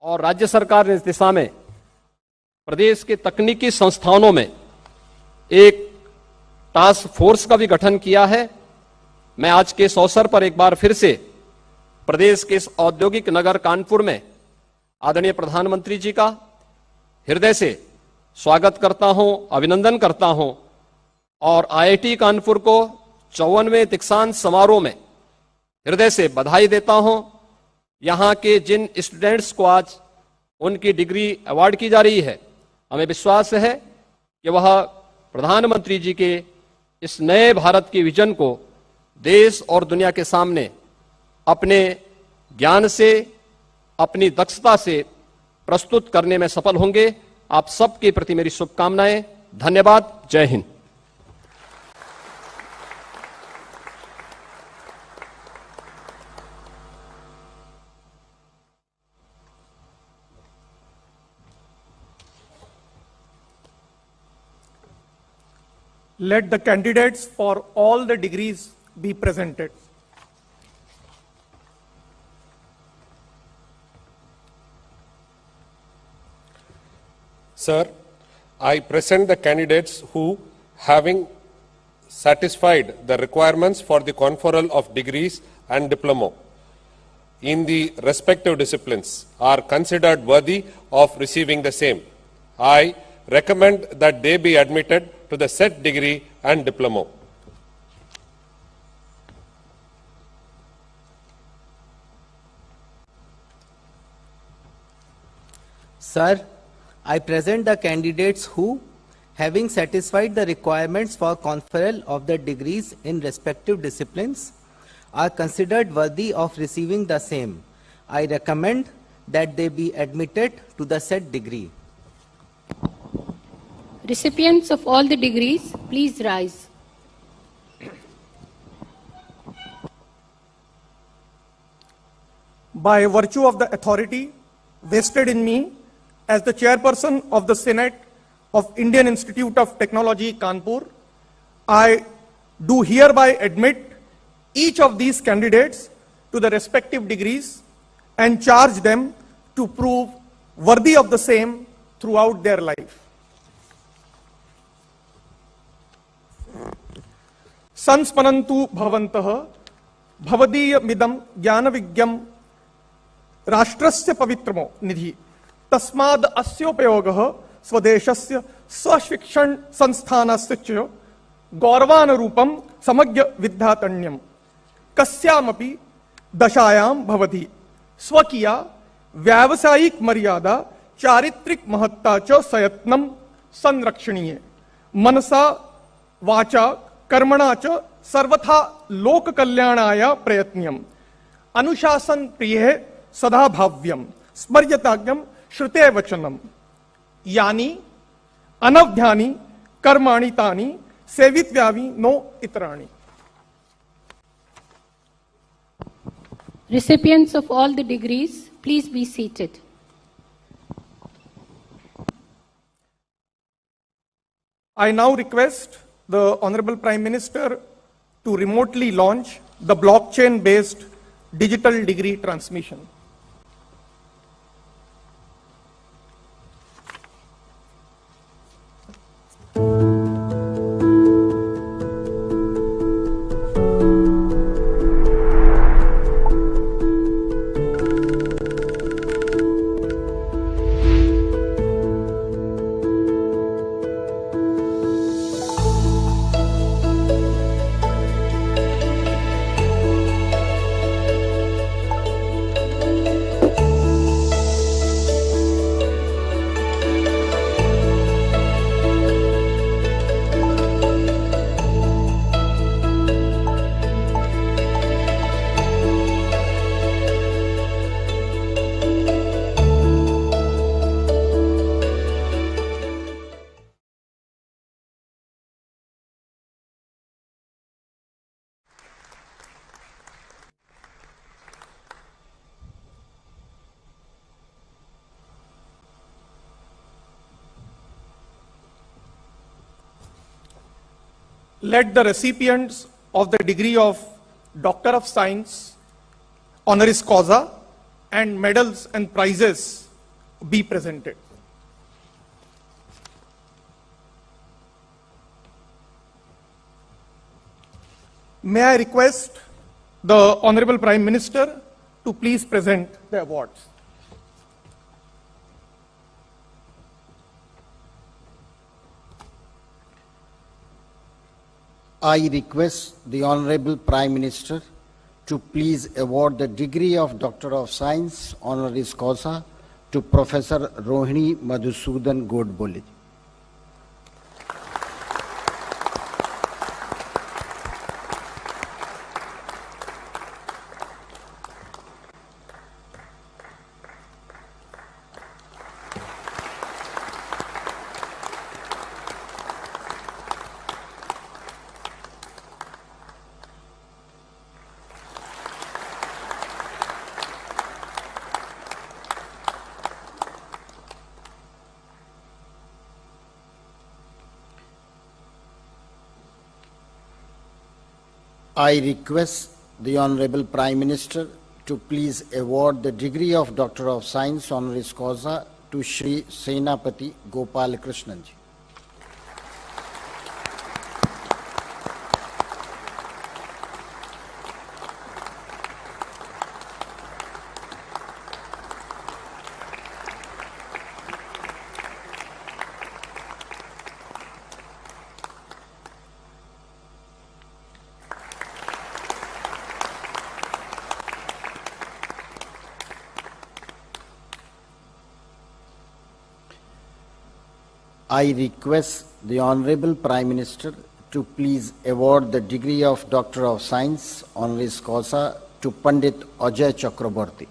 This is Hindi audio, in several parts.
और राज्य सरकार ने इस दिशा में प्रदेश के तकनीकी संस्थानों में एक टास्क फोर्स का भी गठन किया है। मैं आज के इस अवसर पर एक बार फिर से प्रदेश के इस औद्योगिक नगर कानपुर में आदरणीय प्रधानमंत्री जी का हृदय से स्वागत करता हूं, अभिनंदन करता हूं और आईआईटी कानपुर को 54वें दीक्षांत समारोह में हृदय से बधाई देता हूं। यहां के जिन स्टूडेंट्स को आज उनकी डिग्री अवार्ड की जा रही है, हमें विश्वास है कि वह प्रधानमंत्री जी के इस नए भारत के विजन को देश और दुनिया के सामने अपने ज्ञान से, अपनी दक्षता से प्रस्तुत करने में सफल होंगे। आप सबके प्रति मेरी शुभकामनाएं। धन्यवाद। जय Hind. Let the candidates for all the degrees be presented. Sir, I present the candidates who, having satisfied the requirements for the conferral of degrees and diploma in the respective disciplines, are considered worthy of receiving the same. I recommend that they be admitted to the said degree and diploma. Sir, I present the candidates who, having satisfied the requirements for conferral of the degrees in respective disciplines, are considered worthy of receiving the same. I recommend that they be admitted to the said degree. Recipients of all the degrees, please rise. By virtue of the authority vested in me as the chairperson of the Senate of Indian Institute of Technology, Kanpur, I do hereby admit each of these candidates to the respective degrees and charge them to prove worthy of the same throughout their life. संस्मरन्तु भवन्तः भवदीयमिदं ज्ञानविज्ञं राष्ट्रस्य पवित्रमो निधि तस्माद् अस्योपयोगः स्वदेशस्य स्वशिक्षण संस्थानस्य च गौरवानुरूपं समग्र विद्यातण्यं कस्यामपि दशायां भवति स्वकीया व्यावसायिक मर्यादा चारित्रिक महत्ता च सयत्नं संरक्षणीय मनसा वाचा कर्मणा च सर्वथा लोक कल्याणाय प्रयत्न्यम् अनुशासन प्रिय सदा भाव्यम स्मर्यताज्ञम श्रुते वचनम यानी अनवध्यानी कर्माणि तानि सेवित्व्यावि no इतराणि. Recipients of all the degrees, please be seated. I now request the Honorable Prime Minister to remotely launch the blockchain-based digital degree transmission. Let the recipients of the degree of Doctor of Science, honoris causa, and medals and prizes be presented. May I request the Honorable Prime Minister to please present the awards. I request the Honorable Prime Minister to please award the degree of Doctor of Science honoris causa to Professor Rohini Madhusudan Godbole. I request the Honorable Prime Minister to please award the degree of Doctor of Science honoris causa to Shri Senapati Gopal Krishnan ji. I request the Honorable Prime Minister to please award the degree of Doctor of Science honoris causa to Pandit Ajay Chakraborty.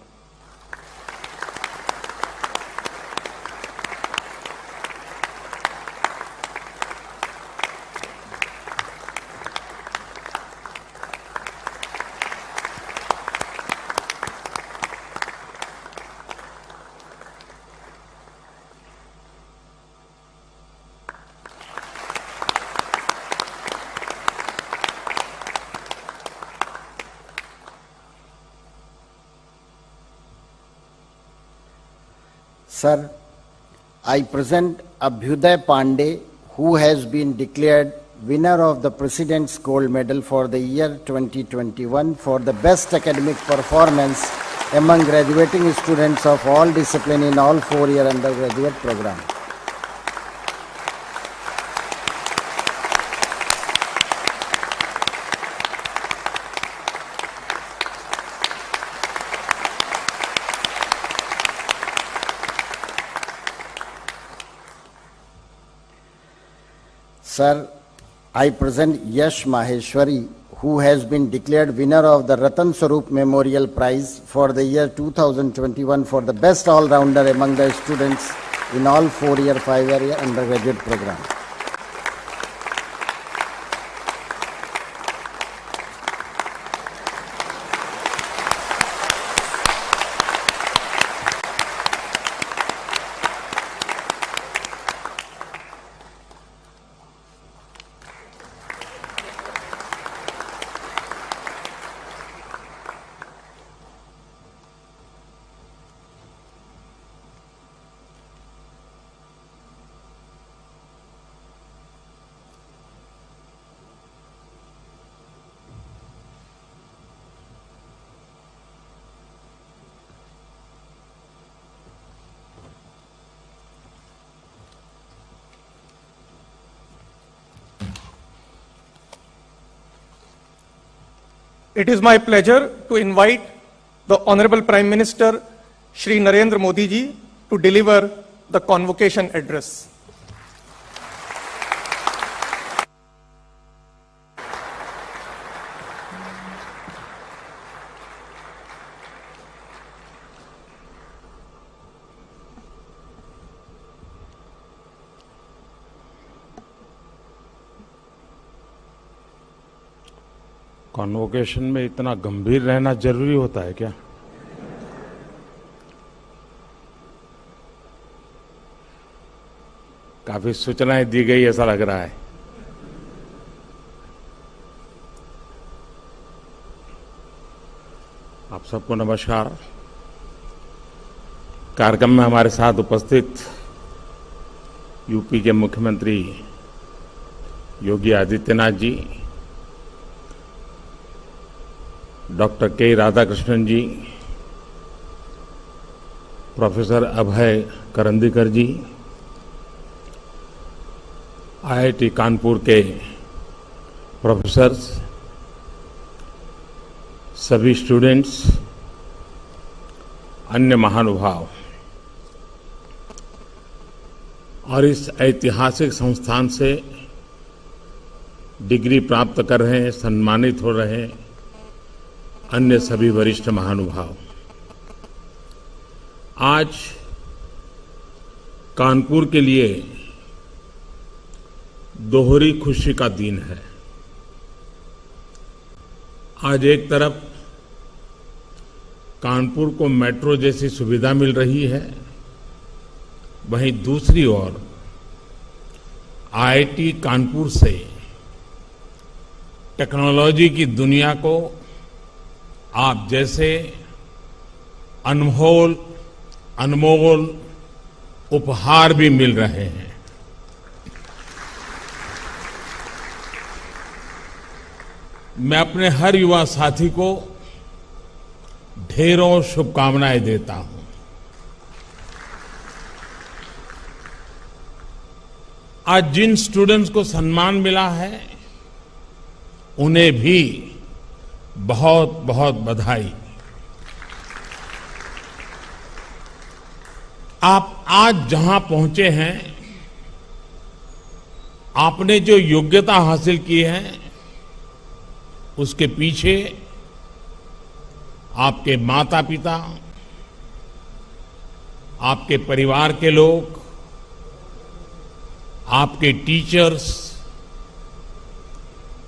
Sir, I present Abhyuday Pandey, who has been declared winner of the President's Gold Medal for the year 2021 for the best academic performance among graduating students of all disciplines in all four-year undergraduate program. Sir, I present Yash Maheshwari, who has been declared winner of the Ratan Swarup Memorial Prize for the year 2021 for the best all-rounder among the students in all four-year, five-year undergraduate program. It is my pleasure to invite the Honorable Prime Minister Shri Narendra Modi ji to deliver the convocation address. Convocation में इतना गंभीर रहना जरूरी होता है क्या? काफी सूचनाएं दी गई ऐसा लग रहा है। आप सबको नमस्कार। कार्यक्रम में हमारे साथ उपस्थित यूपी के मुख्यमंत्री योगी आदित्यनाथ जी, डॉक्टर के राधाकृष्णन जी, प्रोफेसर अभय करंदीकर जी, आईआईटी कानपुर के प्रोफेसर्स, सभी स्टूडेंट्स, अन्य महानुभाव और इस ऐतिहासिक संस्थान से डिग्री प्राप्त कर रहे हैं, सम्मानित हो रहे हैं अन्य सभी वरिष्ठ महानुभाव। आज कानपुर के लिए दोहरी खुशी का दिन है। आज एक तरफ कानपुर को मेट्रो जैसी सुविधा मिल रही है, वहीं दूसरी ओर आईआईटी कानपुर से टेक्नोलॉजी की दुनिया को आप जैसे अनमोल उपहार भी मिल रहे हैं। मैं अपने हर युवा साथी को ढेरों शुभकामनाएं देता हूं। आज जिन स्टूडेंट्स को सम्मान मिला है, उन्हें भी बहुत बहुत बधाई। आप आज जहां पहुंचे हैं, आपने जो योग्यता हासिल की है, उसके पीछे आपके माता पिता, आपके परिवार के लोग, आपके टीचर्स,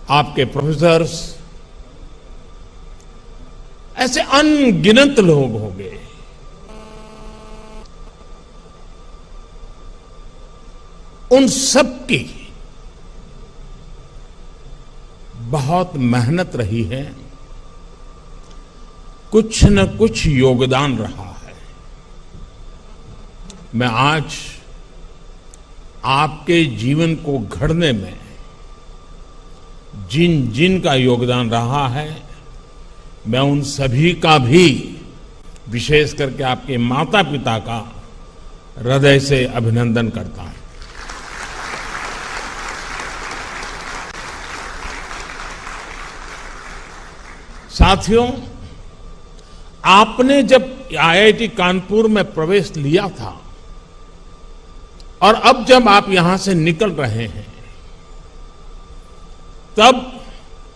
आपके प्रोफेसर्स, ऐसे अनगिनत लोग होंगे। उन सब की बहुत मेहनत रही है, कुछ न कुछ योगदान रहा है। मैं आज आपके जीवन को घड़ने में जिन जिन का योगदान रहा है, मैं उन सभी का भी, विशेष करके आपके माता पिता का हृदय से अभिनंदन करता हूं। साथियों, आपने जब आईआईटी कानपुर में प्रवेश लिया था और अब जब आप यहां से निकल रहे हैं, तब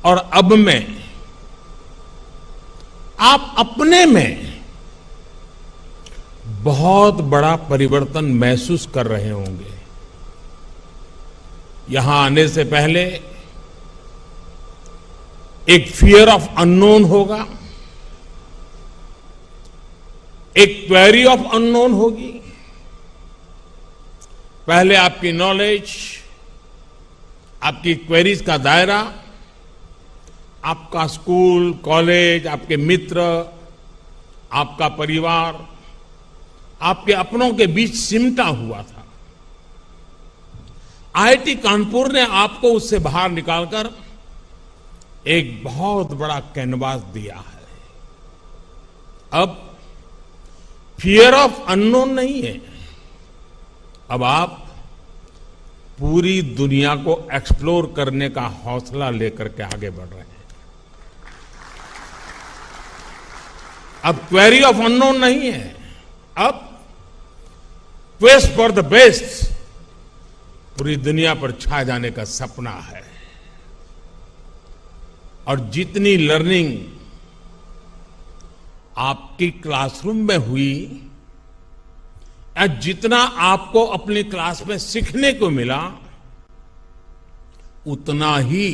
और अब में आप अपने में बहुत बड़ा परिवर्तन महसूस कर रहे होंगे। यहां आने से पहले एक फियर ऑफ अननोन होगा, एक क्वेरी ऑफ अननोन होगी। पहले आपकी नॉलेज, आपकी क्वेरीज का दायरा, आपका स्कूल, कॉलेज, आपके मित्र, आपका परिवार, आपके अपनों के बीच सिमटा हुआ था। आईआईटी कानपुर ने आपको उससे बाहर निकालकर एक बहुत बड़ा कैनवास दिया है। अब फियर ऑफ अननोन नहीं है, अब आप पूरी दुनिया को एक्सप्लोर करने का हौसला लेकर के आगे बढ़ रहे हैं। अब क्वेरी ऑफ अननोन नहीं है, अब क्वेस्ट फॉर द बेस्ट पूरी दुनिया पर छा जाने का सपना है। और जितनी लर्निंग आपकी क्लासरूम में हुई, या जितना आपको अपनी क्लास में सीखने को मिला, उतना ही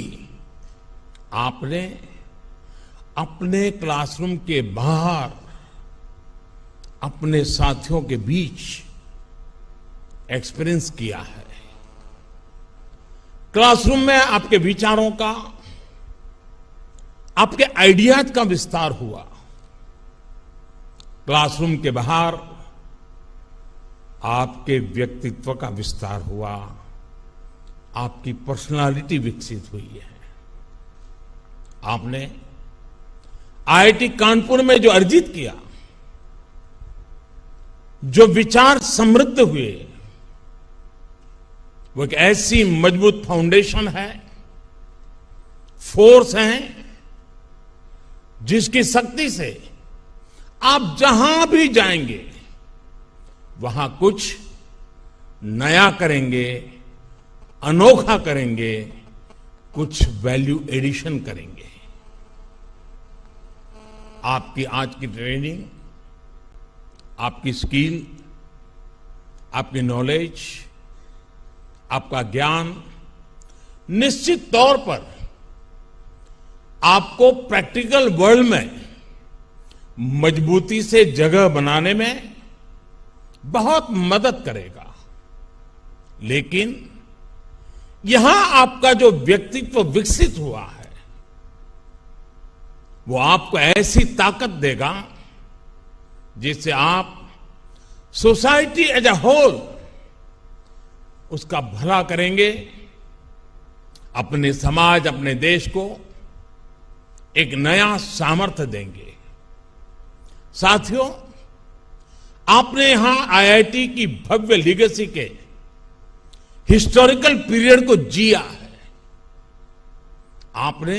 आपने अपने क्लासरूम के बाहर अपने साथियों के बीच एक्सपीरियंस किया है। क्लासरूम में आपके विचारों का, आपके आइडियाज का विस्तार हुआ। क्लासरूम के बाहर आपके व्यक्तित्व का विस्तार हुआ, आपकी पर्सनालिटी विकसित हुई है। आपने आईआईटी कानपुर में जो अर्जित किया, जो विचार समृद्ध हुए, वो एक ऐसी मजबूत फाउंडेशन है, फोर्स है, जिसकी शक्ति से आप जहां भी जाएंगे वहां कुछ नया करेंगे, अनोखा करेंगे, कुछ वैल्यू एडिशन करेंगे। आपकी आज की ट्रेनिंग, आपकी स्किल, आपकी नॉलेज, आपका ज्ञान निश्चित तौर पर आपको प्रैक्टिकल वर्ल्ड में मजबूती से जगह बनाने में बहुत मदद करेगा। लेकिन यहां आपका जो व्यक्तित्व विकसित हुआ है, वो आपको ऐसी ताकत देगा जिससे आप सोसाइटी एज अ होल उसका भला करेंगे, अपने समाज, अपने देश को एक नया सामर्थ्य देंगे। साथियों, आपने यहां आईआईटी की भव्य लीगेसी के हिस्टोरिकल पीरियड को जिया है। आपने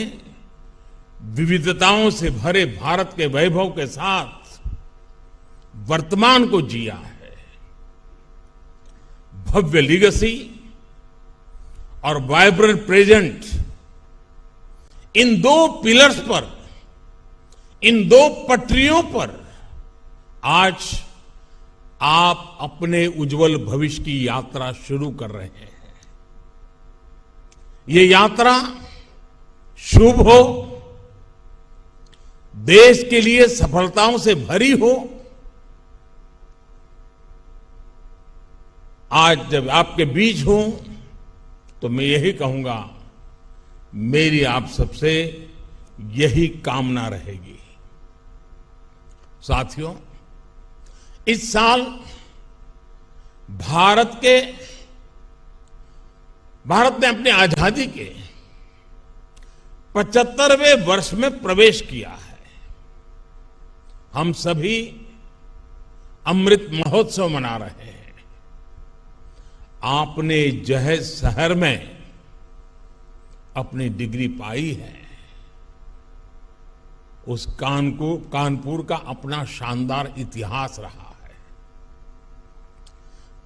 विविधताओं से भरे भारत के वैभव के साथ वर्तमान को जिया है। भव्य लीगेसी और वाइब्रेंट प्रेजेंट, इन दो पिलर्स पर, इन दो पटरियों पर आज आप अपने उज्जवल भविष्य की यात्रा शुरू कर रहे हैं। ये यात्रा शुभ हो, देश के लिए सफलताओं से भरी हो। आज जब आपके बीच हूं तो मैं यही कहूंगा, मेरी आप सबसे यही कामना रहेगी। साथियों, इस साल भारत ने अपनी आजादी के 75वें वर्ष में प्रवेश किया है। हम सभी अमृत महोत्सव मना रहे हैं। आपने जहेज शहर में अपनी डिग्री पाई है। उस कानपुर का अपना शानदार इतिहास रहा है।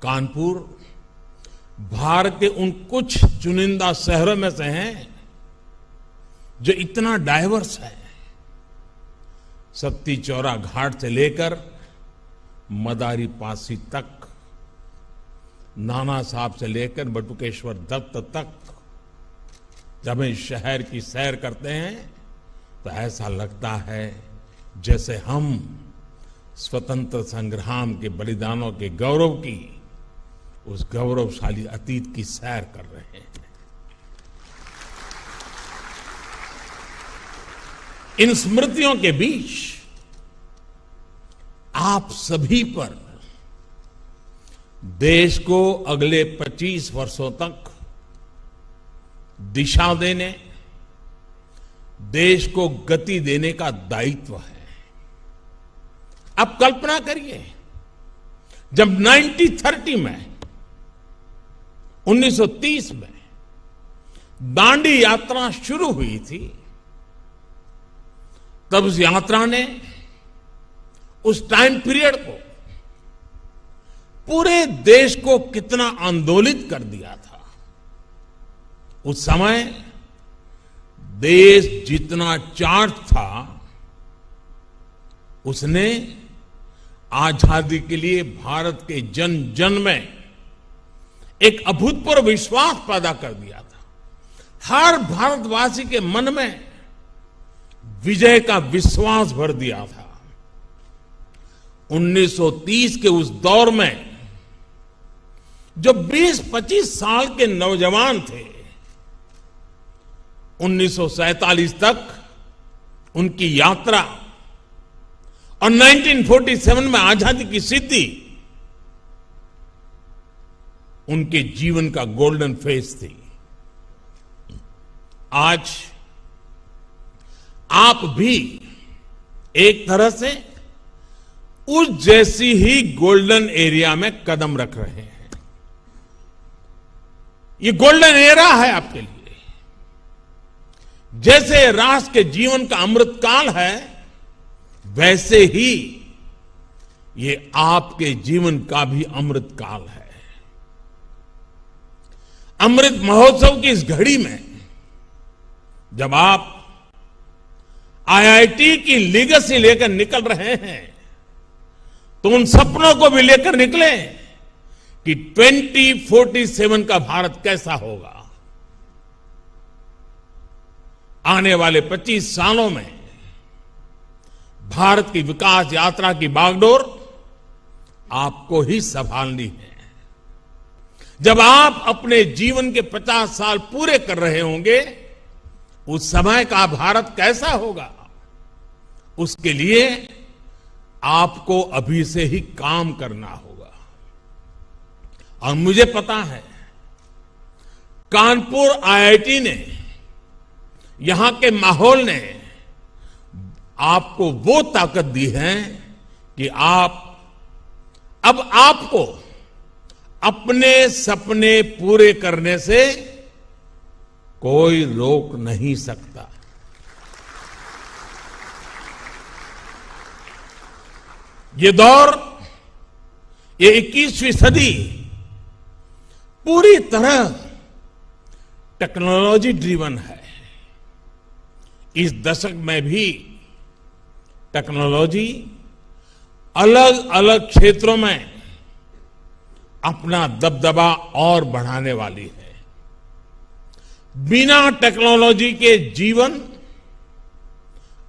कानपुर भारत के उन कुछ चुनिंदा शहरों में से हैं जो इतना डाइवर्स है। सत्ती चौरा घाट से लेकर मदारी पासी तक, नाना साहब से लेकर बटुकेश्वर दत्त तक, जब हम इस शहर की सैर करते हैं तो ऐसा लगता है जैसे हम स्वतंत्र संग्राम के बलिदानों के गौरव की, उस गौरवशाली अतीत की सैर कर रहे हैं। इन स्मृतियों के बीच आप सभी पर देश को अगले 25 वर्षों तक दिशा देने, देश को गति देने का दायित्व है। अब कल्पना करिए, जब 1930 में 1930 में दांडी यात्रा शुरू हुई थी, तब उस यात्रा ने उस टाइम पीरियड को, पूरे देश को कितना आंदोलित कर दिया था। उस समय देश जितना चार्ज था, उसने आजादी के लिए भारत के जन जन में एक अभूतपूर्व विश्वास पैदा कर दिया था। हर भारतवासी के मन में विजय का विश्वास भर दिया था। 1930 के उस दौर में जो 20-25 साल के नौजवान थे, 1947 तक उनकी यात्रा और 1947 में आजादी की सिद्धि, उनके जीवन का गोल्डन फेज थी। आज आप भी एक तरह से उस जैसी ही गोल्डन एरिया में कदम रख रहे हैं। ये गोल्डन एरा है आपके लिए। जैसे राष्ट्र के जीवन का अमृतकाल है, वैसे ही ये आपके जीवन का भी अमृतकाल है। अमृत महोत्सव की इस घड़ी में जब आप आईआईटी की लीगेसी लेकर निकल रहे हैं, तो उन सपनों को भी लेकर निकले कि 2047 का भारत कैसा होगा। आने वाले 25 सालों में भारत की विकास यात्रा की बागडोर आपको ही संभालनी है। जब आप अपने जीवन के 50 साल पूरे कर रहे होंगे, उस समय का भारत कैसा होगा, उसके लिए आपको अभी से ही काम करना होगा। और मुझे पता है, कानपुर आईआईटी ने, यहां के माहौल ने आपको वो ताकत दी है कि अब आपको अपने सपने पूरे करने से कोई रोक नहीं सकता। ये दौर, ये 21वीं सदी पूरी तरह टेक्नोलॉजी ड्रिवन है। इस दशक में भी टेक्नोलॉजी अलग अलग क्षेत्रों में अपना दबदबा और बढ़ाने वाली है। बिना टेक्नोलॉजी के जीवन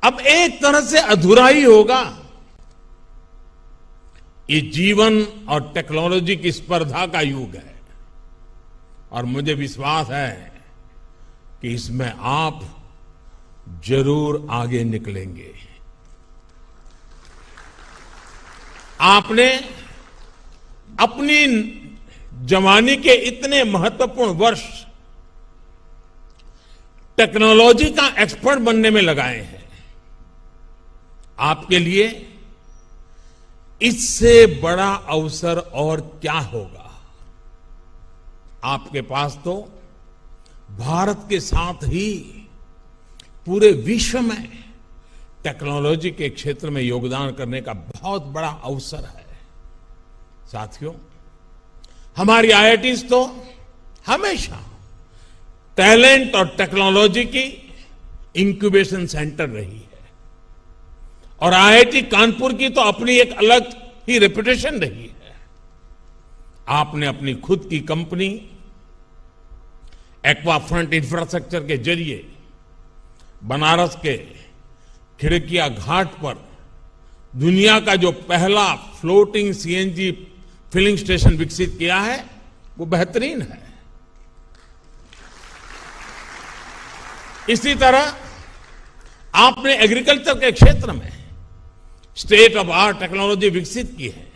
अब एक तरह से अधूरा ही होगा। ये जीवन और टेक्नोलॉजी की स्पर्धा का युग है, और मुझे विश्वास है कि इसमें आप जरूर आगे निकलेंगे। आपने अपनी जवानी के इतने महत्वपूर्ण वर्ष टेक्नोलॉजी का एक्सपर्ट बनने में लगाए हैं। आपके लिए इससे बड़ा अवसर और क्या होगा। आपके पास तो भारत के साथ ही पूरे विश्व में टेक्नोलॉजी के क्षेत्र में योगदान करने का बहुत बड़ा अवसर है। साथियों, हमारी आईआईटीज तो हमेशा टैलेंट और टेक्नोलॉजी की इंक्यूबेशन सेंटर रही है, और आईआईटी कानपुर की तो अपनी एक अलग ही रेपुटेशन रही है। आपने अपनी खुद की कंपनी एक्वाफ्रंट इंफ्रास्ट्रक्चर के जरिए बनारस के खिड़किया घाट पर दुनिया का जो पहला फ्लोटिंग सीएनजी फिलिंग स्टेशन विकसित किया है, वो बेहतरीन है। इसी तरह आपने एग्रीकल्चर के क्षेत्र में स्टेट ऑफ आर्ट टेक्नोलॉजी विकसित की है।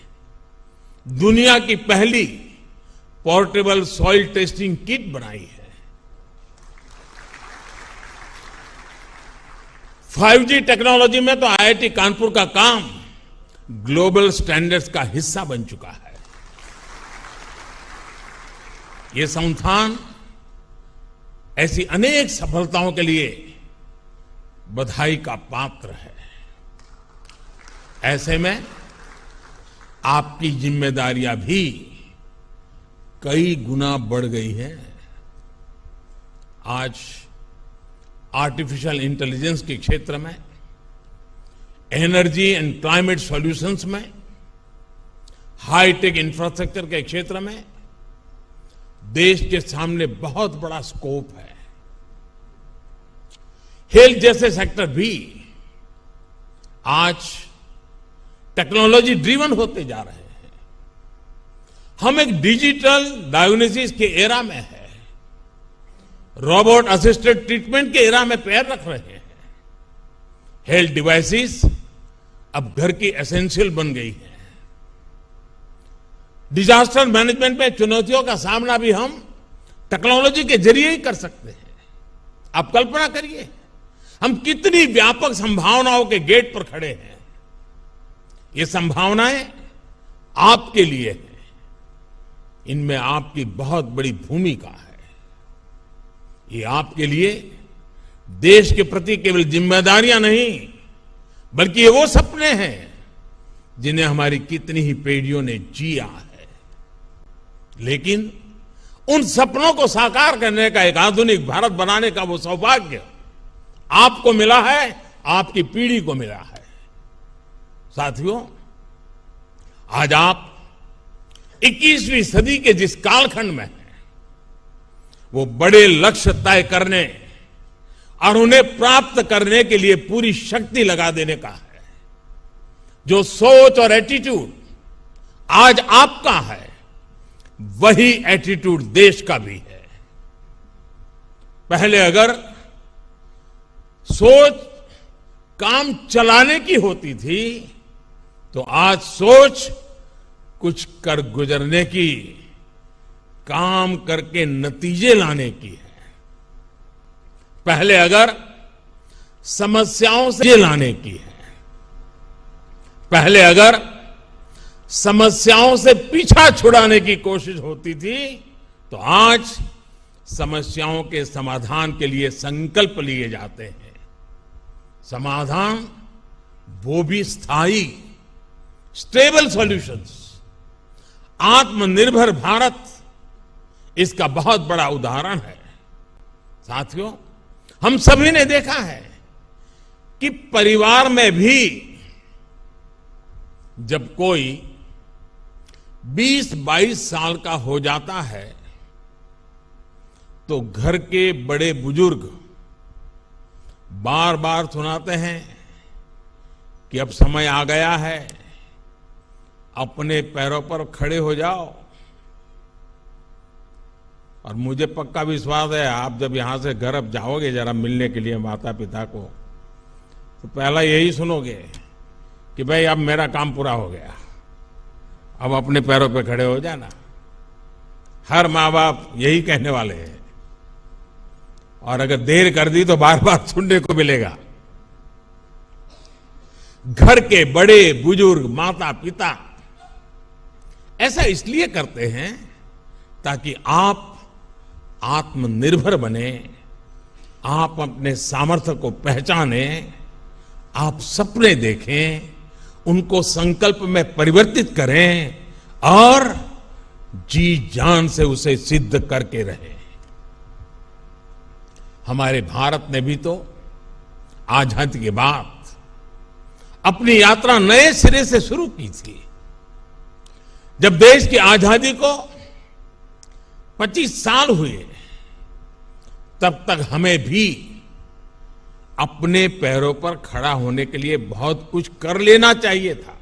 दुनिया की पहली पोर्टेबल सॉइल टेस्टिंग किट बनाई है। 5G टेक्नोलॉजी में तो आईआईटी कानपुर का काम ग्लोबल स्टैंडर्ड्स का हिस्सा बन चुका है। ये संस्थान ऐसी अनेक सफलताओं के लिए बधाई का पात्र है। ऐसे में आपकी जिम्मेदारियां भी कई गुना बढ़ गई हैं। आज आर्टिफिशियल इंटेलिजेंस के क्षेत्र में, एनर्जी एंड क्लाइमेट सॉल्यूशंस में, हाईटेक इंफ्रास्ट्रक्चर के क्षेत्र में देश के सामने बहुत बड़ा स्कोप है। हेल्थ जैसे सेक्टर भी आज टेक्नोलॉजी ड्रिवन होते जा रहे हैं। हम एक डिजिटल डायग्नोसिस के एरा में है, रोबोट असिस्टेड ट्रीटमेंट के एरा में पैर रख रहे हैं। हेल्थ डिवाइसेस अब घर की एसेंशियल बन गई है। डिजास्टर मैनेजमेंट में चुनौतियों का सामना भी हम टेक्नोलॉजी के जरिए ही कर सकते हैं। आप कल्पना करिए, हम कितनी व्यापक संभावनाओं के गेट पर खड़े हैं। ये संभावनाएं आपके लिए हैं, इनमें आपकी बहुत बड़ी भूमिका है। ये आपके लिए देश के प्रति केवल जिम्मेदारियां नहीं, बल्कि ये वो सपने हैं जिन्हें हमारी कितनी ही पीढ़ियों ने जिया है। लेकिन उन सपनों को साकार करने का, एक आधुनिक भारत बनाने का वो सौभाग्य आपको मिला है, आपकी पीढ़ी को मिला है। साथियों, आज आप 21वीं सदी के जिस कालखंड में हैं, वो बड़े लक्ष्य तय करने और उन्हें प्राप्त करने के लिए पूरी शक्ति लगा देने का है। जो सोच और एटीट्यूड आज आपका है, वही एटीट्यूड देश का भी है। पहले अगर सोच काम चलाने की होती थी, तो आज सोच कुछ कर गुजरने की, काम करके नतीजे लाने की है। पहले अगर समस्याओं से लाने की है, पहले अगर समस्याओं से पीछा छुड़ाने की कोशिश होती थी, तो आज समस्याओं के समाधान के लिए संकल्प लिए जाते हैं। समाधान वो भी स्थायी, स्टेबल सॉल्यूशंस। आत्मनिर्भर भारत इसका बहुत बड़ा उदाहरण है। साथियों, हम सभी ने देखा है कि परिवार में भी जब कोई 20-22 साल का हो जाता है, तो घर के बड़े बुजुर्ग बार बार सुनाते हैं कि अब समय आ गया है, अपने पैरों पर खड़े हो जाओ। और मुझे पक्का विश्वास है, आप जब यहां से घर अब जाओगे जरा मिलने के लिए माता पिता को, तो पहला यही सुनोगे कि भाई अब मेरा काम पूरा हो गया, अब अपने पैरों पे खड़े हो जाना। हर माँ बाप यही कहने वाले हैं, और अगर देर कर दी तो बार बार सुनने को मिलेगा। घर के बड़े बुजुर्ग, माता पिता ऐसा इसलिए करते हैं ताकि आप आत्मनिर्भर बने, आप अपने सामर्थ्य को पहचाने, आप सपने देखें, उनको संकल्प में परिवर्तित करें और जी जान से उसे सिद्ध करके रहें। हमारे भारत ने भी तो आजादी के बाद अपनी यात्रा नए सिरे से शुरू की थी। जब देश की आजादी को 25 साल हुए, तब तक हमें भी अपने पैरों पर खड़ा होने के लिए बहुत कुछ कर लेना चाहिए था।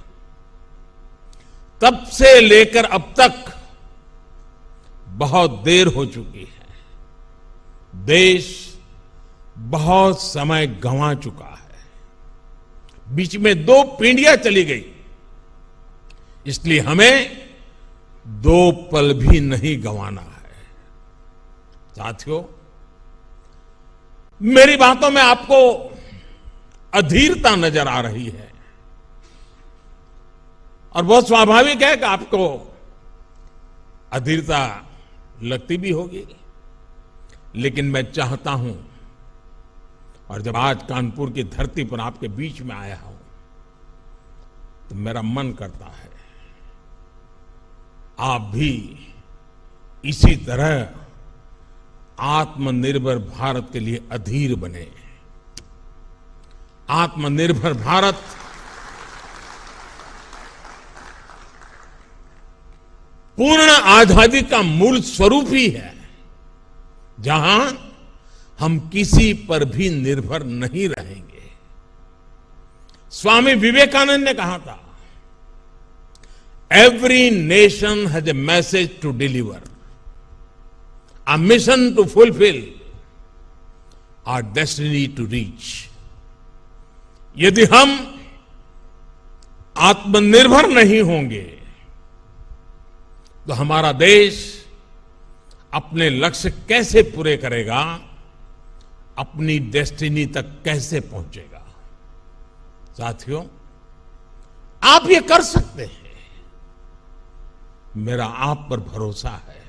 तब से लेकर अब तक बहुत देर हो चुकी है। देश बहुत समय गंवा चुका है। बीच में 2 पीढ़ियां चली गई, इसलिए हमें 2 पल भी नहीं गंवाना है। साथियों, मेरी बातों में आपको अधीरता नजर आ रही है, और बहुत स्वाभाविक है कि आपको अधीरता लगती भी होगी। लेकिन मैं चाहता हूं, और जब आज कानपुर की धरती पर आपके बीच में आया हूं, तो मेरा मन करता है आप भी इसी तरह आत्मनिर्भर भारत के लिए अधीर बने। आत्मनिर्भर भारत पूर्ण आजादी का मूल स्वरूप ही है, जहां हम किसी पर भी निर्भर नहीं रहेंगे। स्वामी विवेकानंद ने कहा था, every nation has a message to deliver, a mission to fulfill, our destiny to reach. यदि हम आत्मनिर्भर नहीं होंगे, तो हमारा देश अपने लक्ष्य कैसे पूरे करेगा, अपनी डेस्टिनी तक कैसे पहुंचेगा। साथियों, आप ये कर सकते हैं, मेरा आप पर भरोसा है।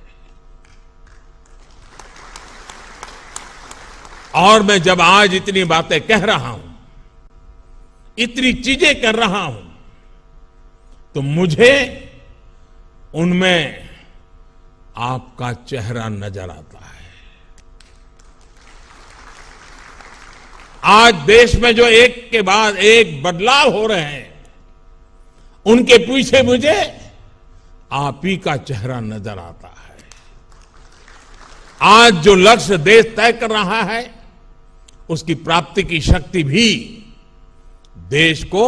और मैं जब आज इतनी बातें कह रहा हूं, इतनी चीजें कर रहा हूं, तो मुझे उनमें आपका चेहरा नजर आता है। आज देश में जो एक के बाद एक बदलाव हो रहे हैं, उनके पीछे मुझे आप ही का चेहरा नजर आता है। आज जो लक्ष्य देश तय कर रहा है, उसकी प्राप्ति की शक्ति भी देश को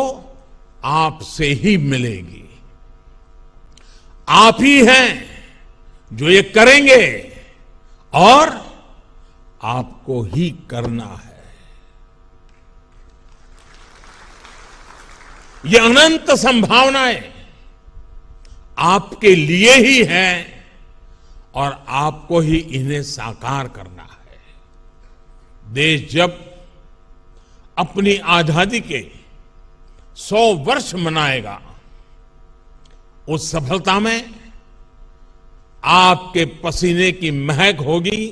आपसे ही मिलेगी। आप ही हैं जो ये करेंगे और आपको ही करना है। ये अनंत संभावनाएं आपके लिए ही हैं और आपको ही इन्हें साकार करना है। देश जब अपनी आजादी के 100 वर्ष मनाएगा, उस सफलता में आपके पसीने की महक होगी,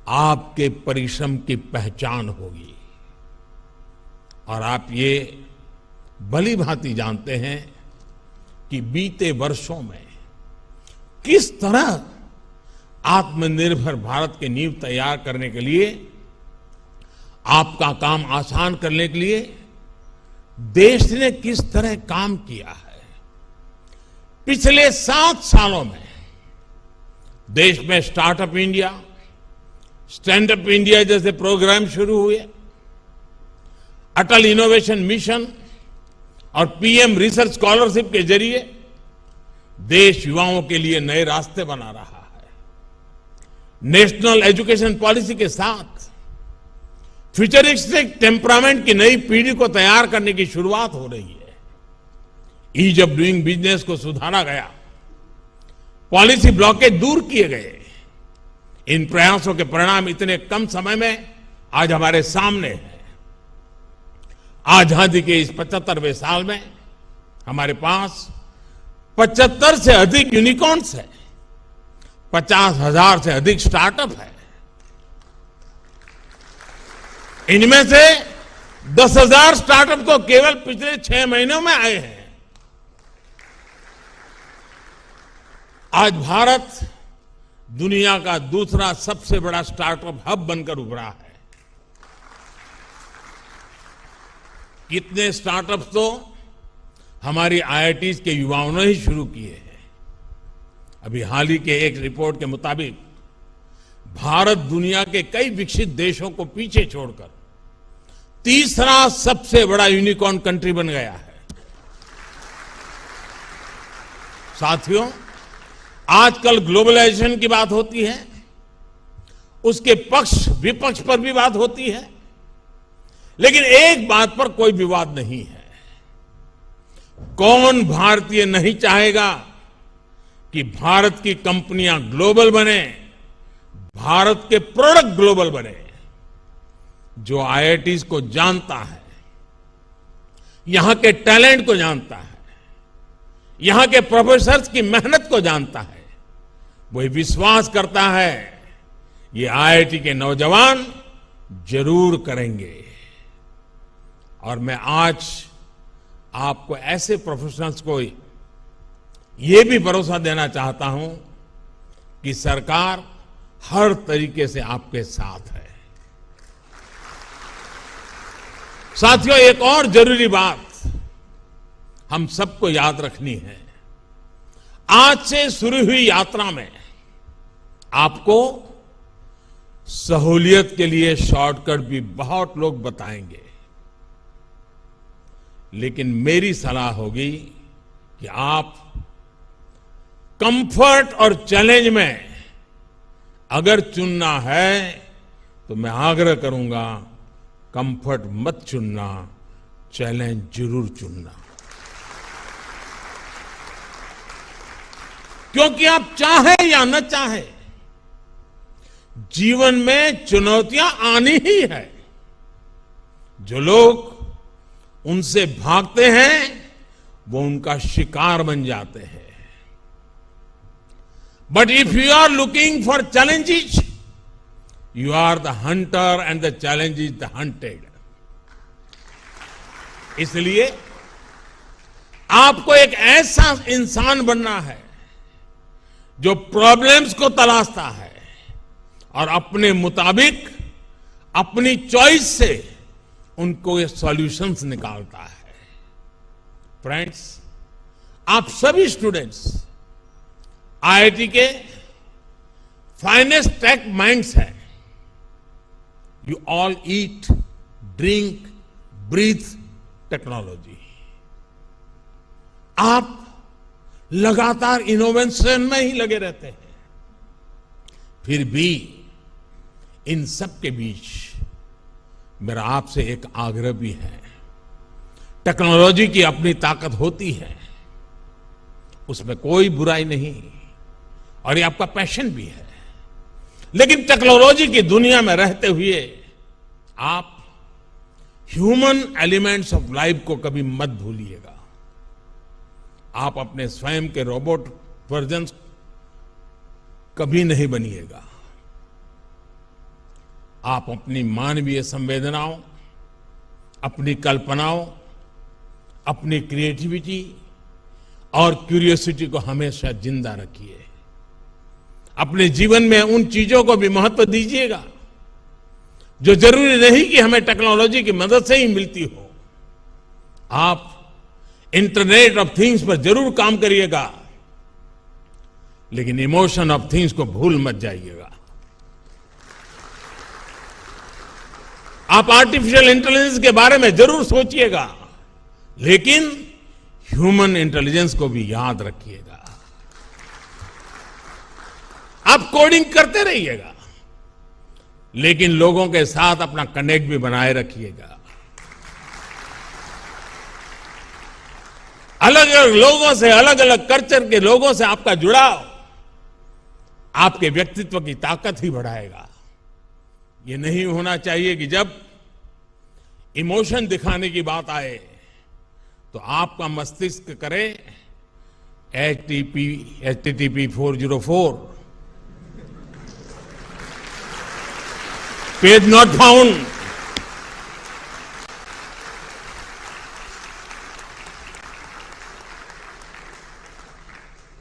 आपके परिश्रम की पहचान होगी। और आप ये भली भांति जानते हैं कि बीते वर्षों में किस तरह आत्मनिर्भर भारत की नींव तैयार करने के लिए, आपका काम आसान करने के लिए देश ने किस तरह काम किया है। पिछले 7 सालों में देश में startup India, stand up India जैसे प्रोग्राम शुरू हुए, अटल इनोवेशन मिशन और पीएम रिसर्च स्कॉलरशिप के जरिए देश युवाओं के लिए नए रास्ते बना रहा है। नेशनल एजुकेशन पॉलिसी के साथ फ्यूचरिस्टिक टेम्परामेंट की नई पीढ़ी को तैयार करने की शुरुआत हो रही है। ईज ऑफ डूइंग बिजनेस को सुधारा गया, पॉलिसी ब्लॉकेज दूर किए गए। इन प्रयासों के परिणाम इतने कम समय में आज हमारे सामने हैं। आजादी के इस 75वें साल में हमारे पास 75 से अधिक यूनिकॉर्न्स है, 50,000 से अधिक स्टार्टअप है। इनमें से 10,000 स्टार्टअप तो केवल पिछले 6 महीनों में आए हैं। आज भारत दुनिया का दूसरा सबसे बड़ा स्टार्टअप हब बनकर उभरा है। कितने स्टार्टअप्स तो हमारी आईआईटीज के युवाओं ने ही शुरू किए हैं। अभी हाल ही के एक रिपोर्ट के मुताबिक भारत दुनिया के कई विकसित देशों को पीछे छोड़कर तीसरा सबसे बड़ा यूनिकॉर्न कंट्री बन गया है। साथियों, आजकल ग्लोबलाइजेशन की बात होती है, उसके पक्ष विपक्ष पर भी बात होती है, लेकिन एक बात पर कोई विवाद नहीं है। कौन भारतीय नहीं चाहेगा कि भारत की कंपनियां ग्लोबल बने, भारत के प्रोडक्ट ग्लोबल बने। जो आईआईटीज को जानता है, यहां के टैलेंट को जानता है, यहां के प्रोफेसर्स की मेहनत को जानता है, वही विश्वास करता है ये आईआईटी के नौजवान जरूर करेंगे। और मैं आज आपको ऐसे प्रोफेशनल्स को ये भी भरोसा देना चाहता हूं कि सरकार हर तरीके से आपके साथ है। साथियों, एक और जरूरी बात हम सबको याद रखनी है। आज से शुरू हुई यात्रा में आपको सहूलियत के लिए शॉर्टकट भी बहुत लोग बताएंगे, लेकिन मेरी सलाह होगी कि आप कंफर्ट और चैलेंज में अगर चुनना है तो मैं आग्रह करूंगा, कंफर्ट मत चुनना, चैलेंज जरूर चुनना। क्योंकि आप चाहें या न चाहें, जीवन में चुनौतियां आनी ही है। जो लोग उनसे भागते हैं वो उनका शिकार बन जाते हैं। But if you are looking for challenges, you are the hunter and the challenge is the hunted. इसलिए आपको एक ऐसा इंसान बनना है जो प्रॉब्लम्स को तलाशता है और अपने मुताबिक, अपनी चॉइस से उनको ये सॉल्यूशंस निकालता है। फ्रेंड्स, आप सभी स्टूडेंट्स आईआईटी के फाइनेस्ट टेक माइंड्स हैं। You all eat, drink, breathe technology. आप लगातार इनोवेशन में ही लगे रहते हैं। फिर भी इन सब के बीच मेरा आपसे एक आग्रह भी है। टेक्नोलॉजी की अपनी ताकत होती है, उसमें कोई बुराई नहीं, और ये आपका पैशन भी है। लेकिन टेक्नोलॉजी की दुनिया में रहते हुए आप ह्यूमन एलिमेंट्स ऑफ लाइफ को कभी मत भूलिएगा। आप अपने स्वयं के रोबोट वर्जन कभी नहीं बनिएगा। आप अपनी मानवीय संवेदनाओं, अपनी कल्पनाओं, अपनी क्रिएटिविटी और क्यूरियोसिटी को हमेशा जिंदा रखिए। अपने जीवन में उन चीजों को भी महत्व दीजिएगा जो जरूरी नहीं कि हमें टेक्नोलॉजी की मदद से ही मिलती हो। आप इंटरनेट ऑफ थिंग्स पर जरूर काम करिएगा, लेकिन इमोशन ऑफ थिंग्स को भूल मत जाइएगा। आप आर्टिफिशियल इंटेलिजेंस के बारे में जरूर सोचिएगा, लेकिन ह्यूमन इंटेलिजेंस को भी याद रखिएगा। आप कोडिंग करते रहिएगा, लेकिन लोगों के साथ अपना कनेक्ट भी बनाए रखिएगा। अलग अलग लोगों से, अलग अलग कल्चर के लोगों से आपका जुड़ाव आपके व्यक्तित्व की ताकत ही बढ़ाएगा। ये नहीं होना चाहिए कि जब इमोशन दिखाने की बात आए तो आपका मस्तिष्क करे HTTP 404 पेज नॉट फाउंड।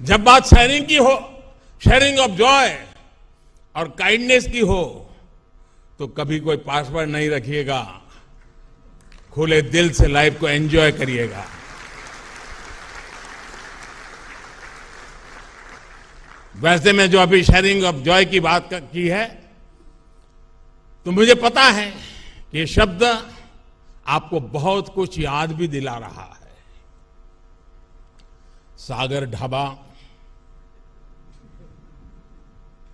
जब बात शेयरिंग की हो, शेयरिंग ऑफ जॉय और काइंडनेस की हो, तो कभी कोई पासवर्ड नहीं रखिएगा। खुले दिल से लाइफ को एंजॉय करिएगा। वैसे में जो अभी शेयरिंग ऑफ जॉय की बात की है, तो मुझे पता है कि ये शब्द आपको बहुत कुछ याद भी दिला रहा है। सागर ढाबा,